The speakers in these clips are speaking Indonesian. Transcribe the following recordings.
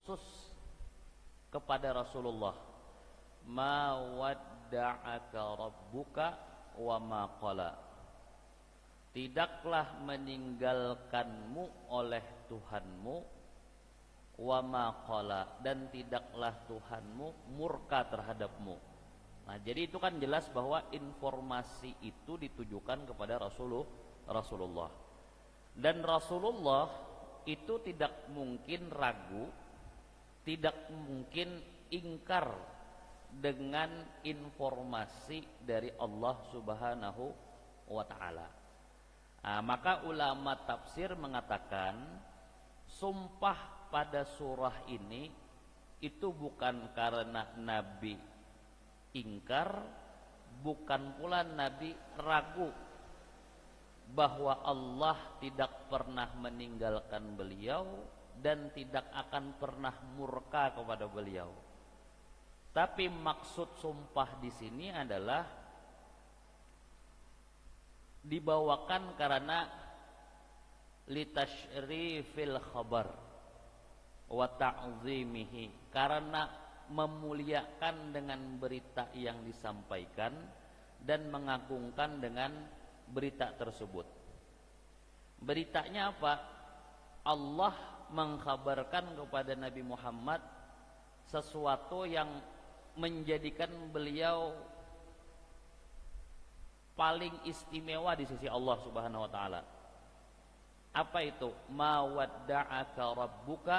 khusus kepada Rasulullah, ma wadda'aka rabbuka wa ma qala, tidaklah meninggalkanmu oleh Tuhanmu, wa ma qala, dan tidaklah Tuhanmu murka terhadapmu. Nah, jadi itu kan jelas bahwa informasi itu ditujukan kepada Rasulullah. Dan Rasulullah itu tidak mungkin ragu, tidak mungkin ingkar dengan informasi dari Allah Subhanahu wa taala. Nah, maka ulama tafsir mengatakan sumpah pada surah ini itu bukan karena Nabi ingkar, bukan pula Nabi ragu bahwa Allah tidak pernah meninggalkan beliau dan tidak akan pernah murka kepada beliau. Tapi maksud sumpah di sini adalah dibawakan karena litasyrifil khabar wa ta'zimihi, karena memuliakan dengan berita yang disampaikan dan mengagungkan dengan berita tersebut. Beritanya apa? Allah mengkhabarkan kepada Nabi Muhammad sesuatu yang menjadikan beliau paling istimewa di sisi Allah Subhanahu wa taala. Apa itu? Ma wadda'aka rabbuka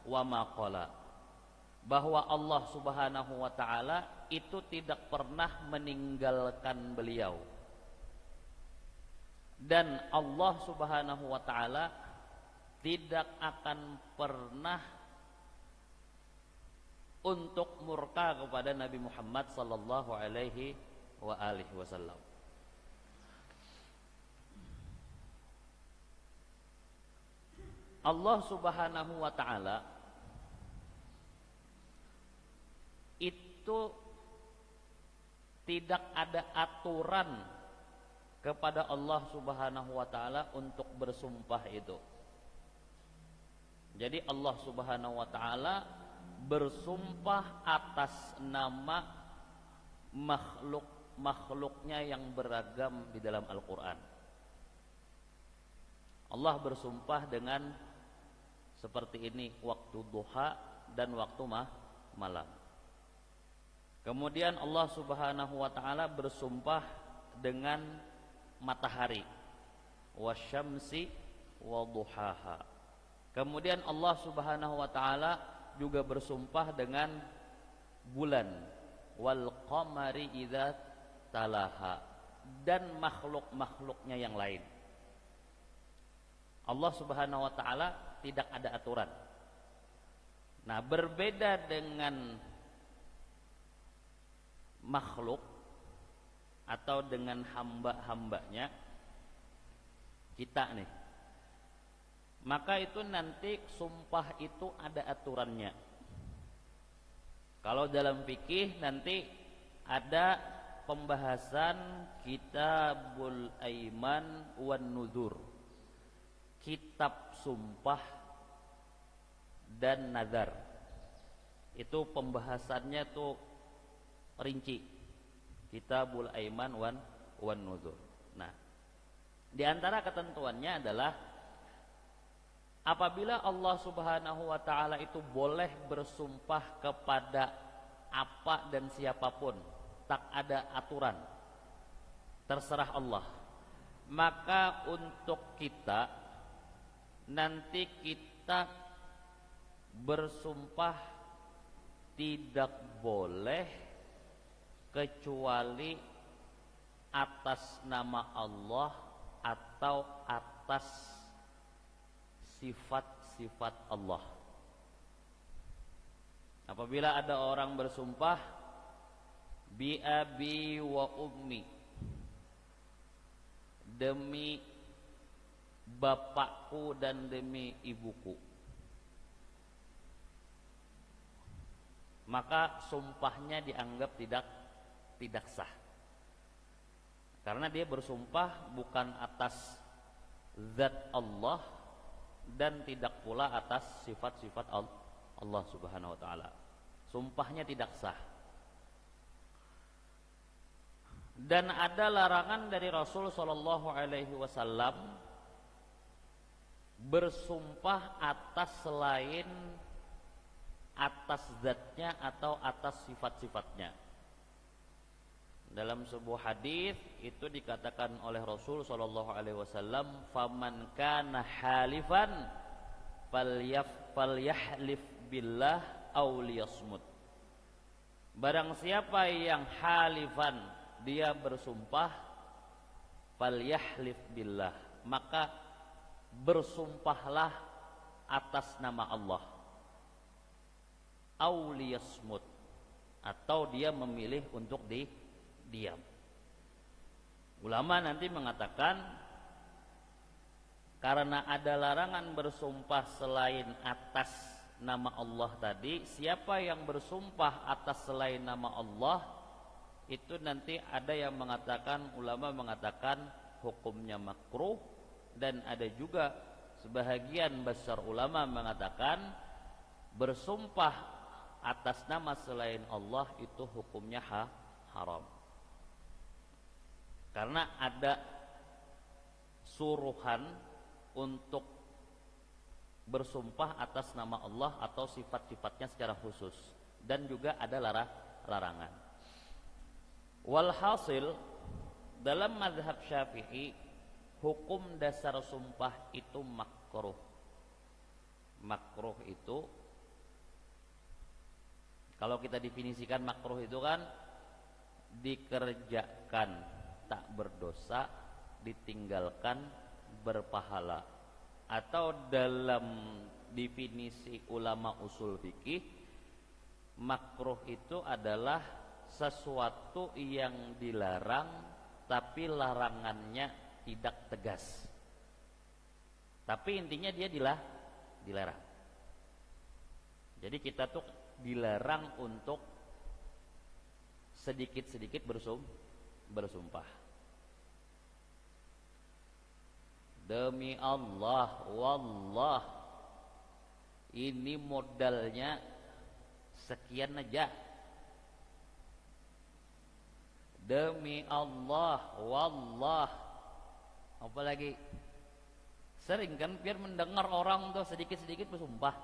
wa ma qala. Bahwa Allah Subhanahu wa taala itu tidak pernah meninggalkan beliau. Dan Allah Subhanahu wa taala tidak akan pernah untuk murka kepada Nabi Muhammad sallallahu alaihi wa alihi wasallam. Allah Subhanahu wa taala itu tidak ada aturan kepada Allah Subhanahu wa taala untuk bersumpah itu. Jadi Allah Subhanahu wa taala bersumpah atas nama makhluknya yang beragam di dalam Al-Qur'an. Allah bersumpah dengan seperti ini, waktu duha dan waktu malam. Kemudian Allah Subhanahu wa taala bersumpah dengan matahari, wasyamsi waduhaha. Kemudian Allah Subhanahu wa taala juga bersumpah dengan bulan, wal qamari idza talaha, dan makhluk-makhluknya yang lain. Allah Subhanahu wa taala tidak ada aturan. Nah, berbeda dengan makhluk atau dengan hamba-hambanya kita nih, maka itu nanti sumpah itu ada aturannya. Kalau dalam fikih nanti ada pembahasan kitabul aiman wan nuzur, kitab sumpah dan nazar. Itu pembahasannya tuh rinci, kitabul aiman wan nuzur. Nah, di antara ketentuannya adalah apabila Allah Subhanahu wa taala itu boleh bersumpah kepada apa dan siapapun, tak ada aturan, terserah Allah, maka untuk kita nanti kita bersumpah tidak boleh kecuali atas nama Allah atau atas sifat-sifat Allah. Apabila ada orang bersumpah bi abi wa ummi, demi bapakku dan demi ibuku, maka sumpahnya dianggap tidak sah. Karena dia bersumpah bukan atas zat Allah dan tidak pula atas sifat-sifat Allah Subhanahu wa taala. Sumpahnya tidak sah. Dan ada larangan dari Rasul sallallahu alaihi wasallam bersumpah atas selain atas zatnya atau atas sifat-sifatnya. Dalam sebuah hadis itu dikatakan oleh Rasul sallallahu alaihi wasallam, "Faman kana halifan falyahlif billah aw liyasmut." Barang siapa yang halifan, dia bersumpah, falyahlif billah, maka bersumpahlah atas nama Allah, aw liyasmut, atau dia memilih untuk diam. Ulama nanti mengatakan karena ada larangan bersumpah selain atas nama Allah tadi, siapa yang bersumpah atas selain nama Allah itu nanti ada yang mengatakan, ulama mengatakan hukumnya makruh, dan ada juga sebahagian besar ulama mengatakan bersumpah atas nama selain Allah itu hukumnya haram. Karena ada suruhan untuk bersumpah atas nama Allah atau sifat-sifatnya secara khusus, dan juga ada larangan. Walhasil dalam mazhab Syafi'i hukum dasar sumpah itu makruh. Makruh itu kalau kita definisikan makruh itu kan dikerjakan tak berdosa, ditinggalkan berpahala. Atau dalam definisi ulama usul fikih, makruh itu adalah sesuatu yang dilarang tapi larangannya tidak tegas. Tapi intinya dia dilarang. Jadi kita tuh dilarang untuk sedikit-sedikit bersumpah. Demi Allah, wallah, ini modalnya sekian aja. Demi Allah, wallah. Apalagi sering kan biar mendengar orang tuh sedikit-sedikit bersumpah.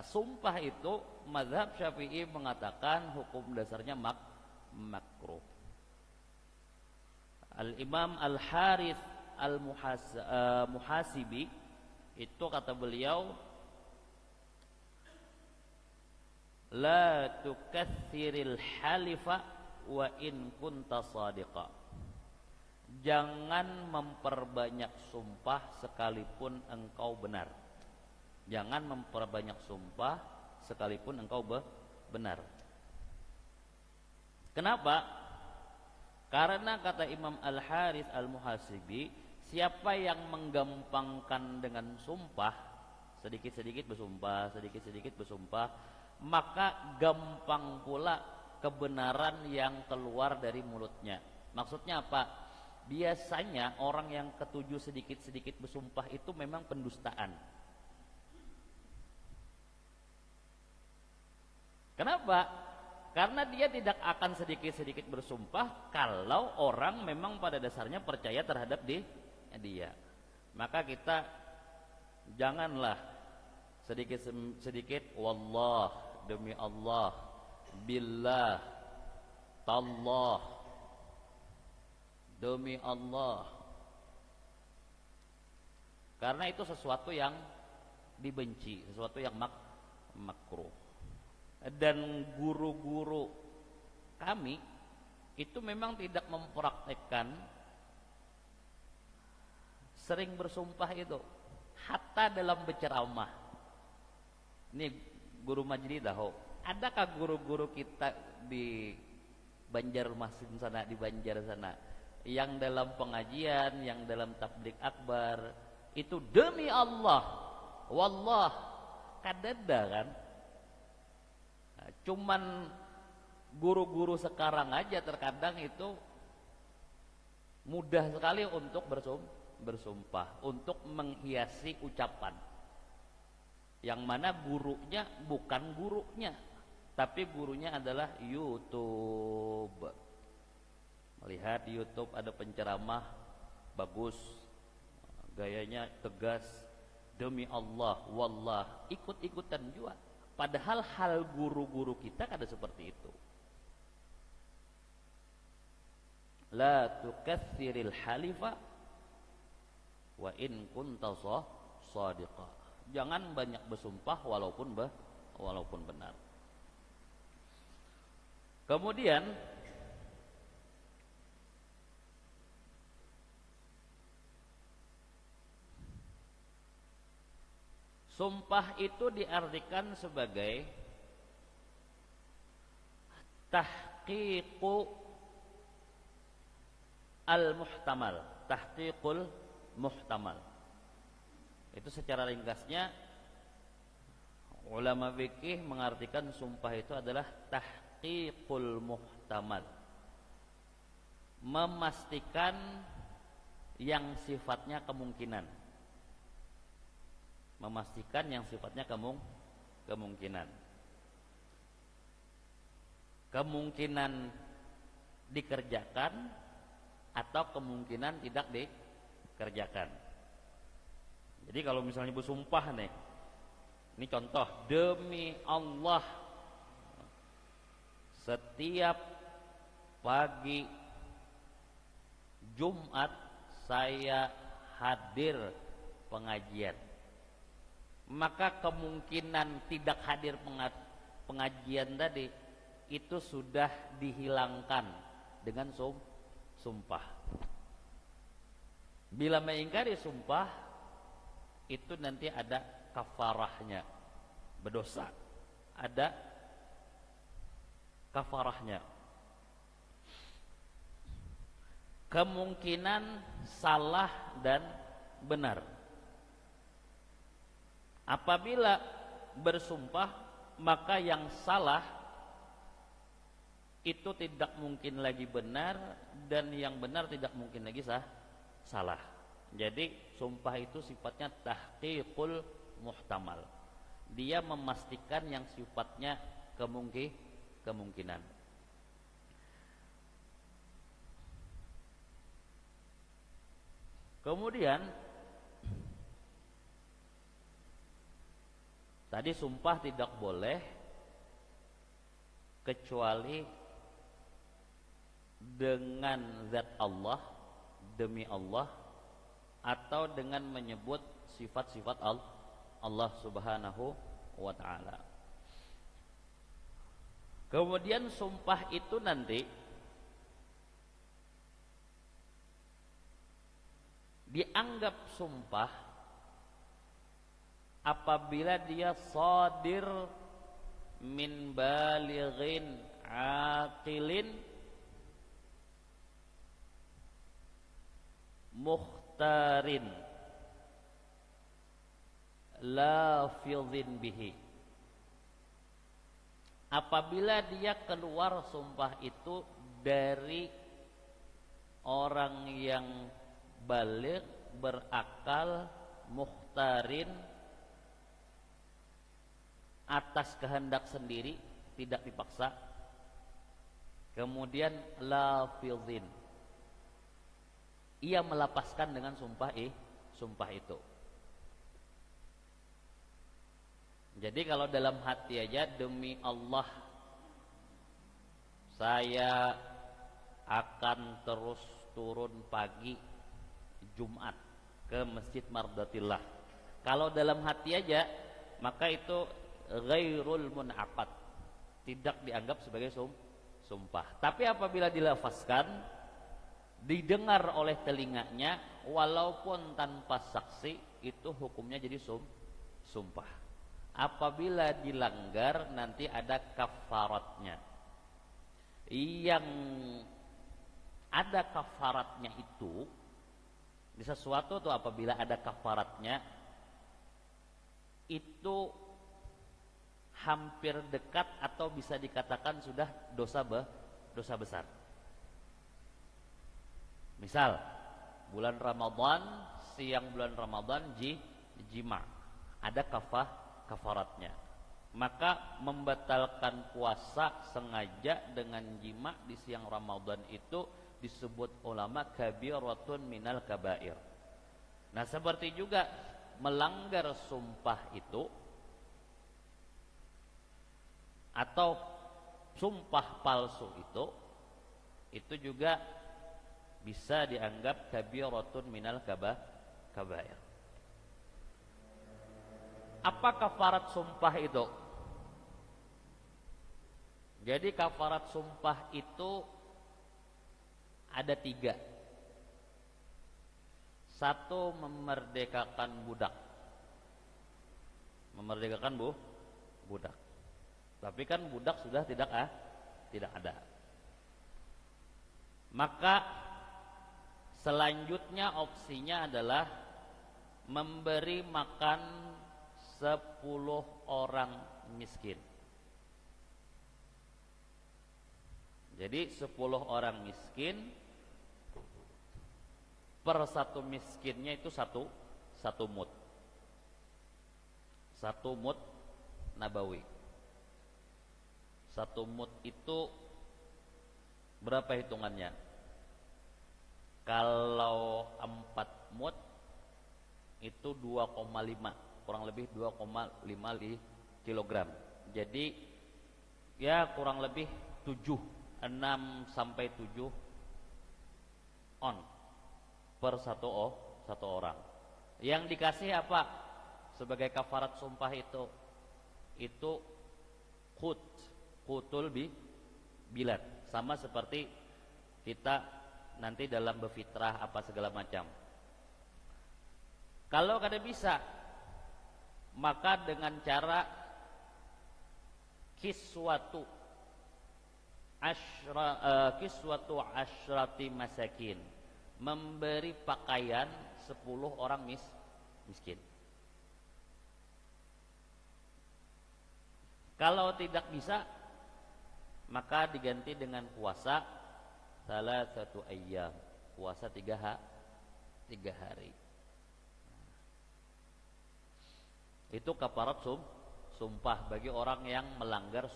Sumpah itu mazhab Syafi'i mengatakan hukum dasarnya makruh. Al-Imam Al-Harith Al-Muhasibi itu kata beliau, la tukaththiril halifa wa in kunta shadiqa. Jangan memperbanyak sumpah sekalipun engkau benar. Jangan memperbanyak sumpah sekalipun engkau benar. Kenapa? Karena kata Imam Al-Harith Al-Muhasibi, siapa yang menggampangkan dengan sumpah, sedikit-sedikit bersumpah, maka gampang pula kebenaran yang keluar dari mulutnya. Maksudnya apa? Biasanya orang yang ketujuh sedikit-sedikit bersumpah itu memang pendustaan. Kenapa? Karena dia tidak akan sedikit-sedikit bersumpah kalau orang memang pada dasarnya percaya terhadap dia. Maka kita janganlah sedikit-sedikit wallah, demi Allah, billah, tallah, demi Allah. Karena itu sesuatu yang dibenci, sesuatu yang makruh. Dan guru-guru kami itu memang tidak mempraktekkan sering bersumpah itu, hatta dalam berceramah. Ini guru Majdi Daho. Adakah guru-guru kita di Banjarmasin sana, di Banjar sana, yang dalam pengajian, yang dalam tablik akbar itu demi Allah, wallah, kadada kan? Cuman guru-guru sekarang aja terkadang itu mudah sekali untuk bersumpah, untuk menghiasi ucapan. yang mana gurunya bukan gurunya, tapi gurunya adalah YouTube. Melihat di YouTube ada penceramah bagus, gayanya tegas, demi Allah, wallah, ikut-ikutan juga. Padahal hal guru-guru kita kada seperti itu. La tukaththiril halifa wa in kunta shadiqa. Jangan banyak bersumpah walaupun benar. Kemudian sumpah itu diartikan sebagai tahqiqu al-muhtamal, tahqiqul muhtamal. Itu secara ringkasnya ulama fikih mengartikan sumpah itu adalah tahqiqul muhtamal, memastikan yang sifatnya kemungkinan. Memastikan yang sifatnya kemungkinan. Kemungkinan dikerjakan atau kemungkinan tidak dikerjakan. Jadi kalau misalnya bersumpah nih, ini contoh, demi Allah setiap pagi Jumat saya hadir pengajian. Maka kemungkinan tidak hadir pengajian tadi itu sudah dihilangkan dengan sumpah. Bila mengingkari sumpah, itu nanti ada kafarahnya, berdosa, ada kafarahnya. Kemungkinan salah dan benar. Apabila bersumpah, maka yang salah itu tidak mungkin lagi benar, dan yang benar tidak mungkin lagi salah. Jadi sumpah itu sifatnya tahqiqul muhtamal. Dia memastikan yang sifatnya kemungkinan. Kemudian tadi sumpah tidak boleh kecuali dengan zat Allah, demi Allah, atau dengan menyebut sifat-sifat Allah Subhanahu wa ta'ala. Kemudian sumpah itu nanti dianggap sumpah apabila dia shadir min balighin aqilin mukhtarin lafidhin bihi. Apabila dia keluar sumpah itu dari orang yang baligh, berakal, mukhtarin, atas kehendak sendiri, tidak dipaksa. Kemudian lafidhin, ia melapaskan dengan sumpah itu. Jadi kalau dalam hati aja, demi Allah saya akan terus turun pagi Jumat ke Masjid Mardatillah. Kalau dalam hati aja, maka itu ghairul munaqad, tidak dianggap sebagai sumpah. Tapi apabila dilafazkan, didengar oleh telinganya, walaupun tanpa saksi, itu hukumnya jadi sumpah. Apabila dilanggar, nanti ada kafaratnya. Yang ada kafaratnya itu, di sesuatu tuh apabila ada kafaratnya, itu hampir dekat atau bisa dikatakan sudah dosa besar. Misal bulan Ramadan, siang bulan Ramadan jima, ada kafaratnya. Maka membatalkan puasa sengaja dengan jima di siang Ramadan itu disebut ulama kabiratun minal kabair. Nah, seperti juga melanggar sumpah itu atau sumpah palsu itu juga bisa dianggap kabiratun minal kabair. Apa kafarat sumpah itu? Jadi kafarat sumpah itu ada 3. 1, memerdekakan budak. Memerdekakan budak. Tapi kan budak sudah tidak ada. Maka selanjutnya opsinya adalah memberi makan 10 orang miskin. Jadi 10 orang miskin, per 1 miskinnya itu satu mud. 1 mud nabawi. 1 mud itu berapa hitungannya? Kalau 4 mud itu 2,5, kurang lebih 2,5 kilogram. Jadi ya kurang lebih 6 sampai 7 on per satu orang. Yang dikasih apa sebagai kafarat sumpah itu qutul bilad, sama seperti kita nanti dalam berfitrah apa segala macam. Kalau kada bisa, maka dengan cara kiswatu asyrati masakin, memberi pakaian 10 orang miskin. Kalau tidak bisa, maka diganti dengan puasa salah 1 ayyam, puasa 3 hari. Itu kafarat sumpah bagi orang yang melanggar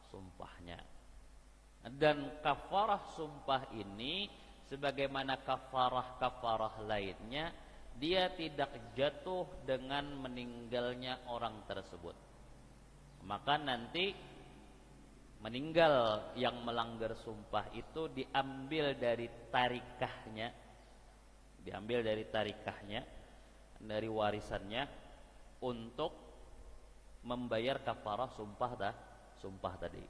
sumpahnya. Dan kafarah sumpah ini sebagaimana kafarah lainnya, dia tidak jatuh dengan meninggalnya orang tersebut. Maka nanti meninggal yang melanggar sumpah itu diambil dari tarikahnya, dari warisannya untuk membayar kafarah sumpah tadi.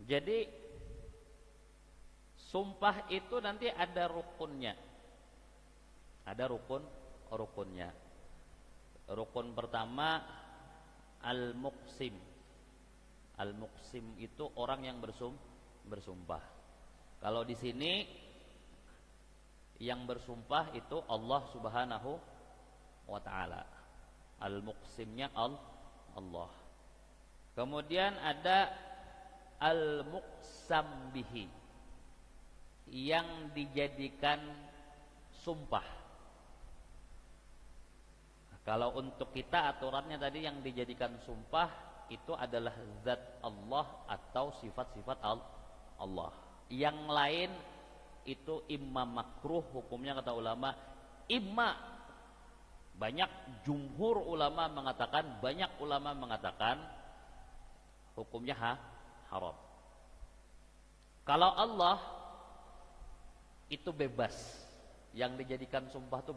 Jadi sumpah itu nanti ada rukunnya. Ada rukunnya. Rukun pertama al-muqsim. Al-muqsim itu orang yang bersumpah. Kalau di sini yang bersumpah itu Allah Subhanahu wa taala. Al-muqsimnya Allah. Kemudian ada al-muqsam bihi, yang dijadikan sumpah. Kalau untuk kita aturannya tadi yang dijadikan sumpah itu adalah zat Allah atau sifat-sifat Allah. Yang lain itu imma makruh hukumnya kata ulama, imma banyak jumhur ulama mengatakan hukumnya haram. Kalau Allah itu bebas, yang dijadikan sumpah itu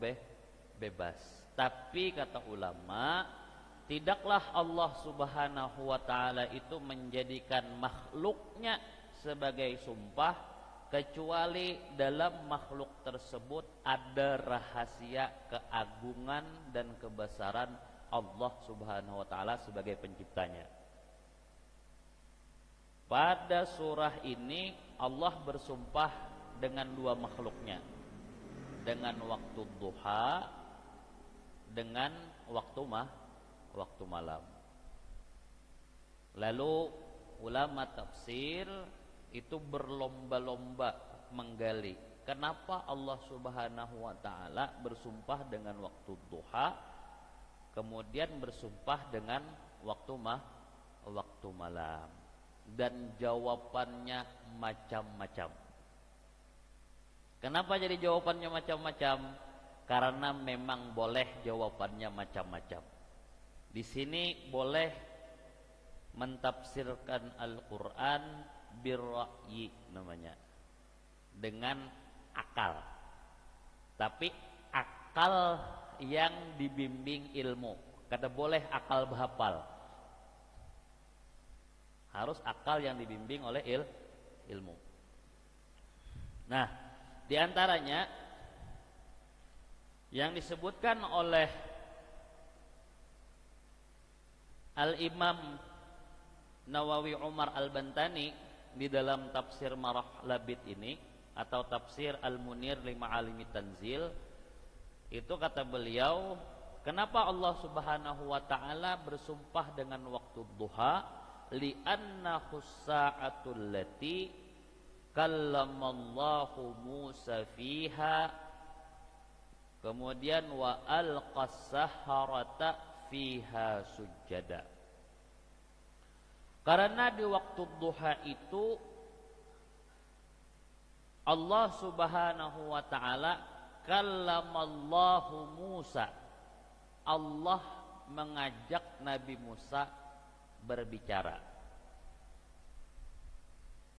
bebas. Tapi kata ulama, tidaklah Allah Subhanahu wa taala itu menjadikan makhluknya sebagai sumpah kecuali dalam makhluk tersebut ada rahasia keagungan dan kebesaran Allah Subhanahu wa taala sebagai penciptanya. Pada surah ini Allah bersumpah dengan 2 makhluknya, dengan waktu duha, dengan waktu malam. Lalu ulama tafsir itu berlomba-lomba menggali kenapa Allah Subhanahu wa taala bersumpah dengan waktu duha, kemudian bersumpah dengan waktu malam, dan jawabannya macam-macam. Kenapa jadi jawabannya macam-macam? Karena memang boleh jawabannya macam-macam. Di sini boleh mentafsirkan Al-Qur'an birra'yi namanya, dengan akal. Tapi akal yang dibimbing ilmu. Kata boleh akal bahapal. Harus akal yang dibimbing oleh ilmu. Nah, di antaranya yang disebutkan oleh Al-Imam Nawawi Umar Al-Bantani di dalam tafsir Marah Labid ini, atau tafsir Al-Munir li Ma'alimi Tanzil, itu kata beliau, kenapa Allah Subhanahu wa taala bersumpah dengan waktu duha? Li'annahu sa'atul lati kallamallahu Musa fiha, kemudian wa alqas saharata fiha sujada. Karena di waktu duha itu Allah Subhanahu wa taala kallamallahu Musa, Allah mengajak Nabi Musa berbicara.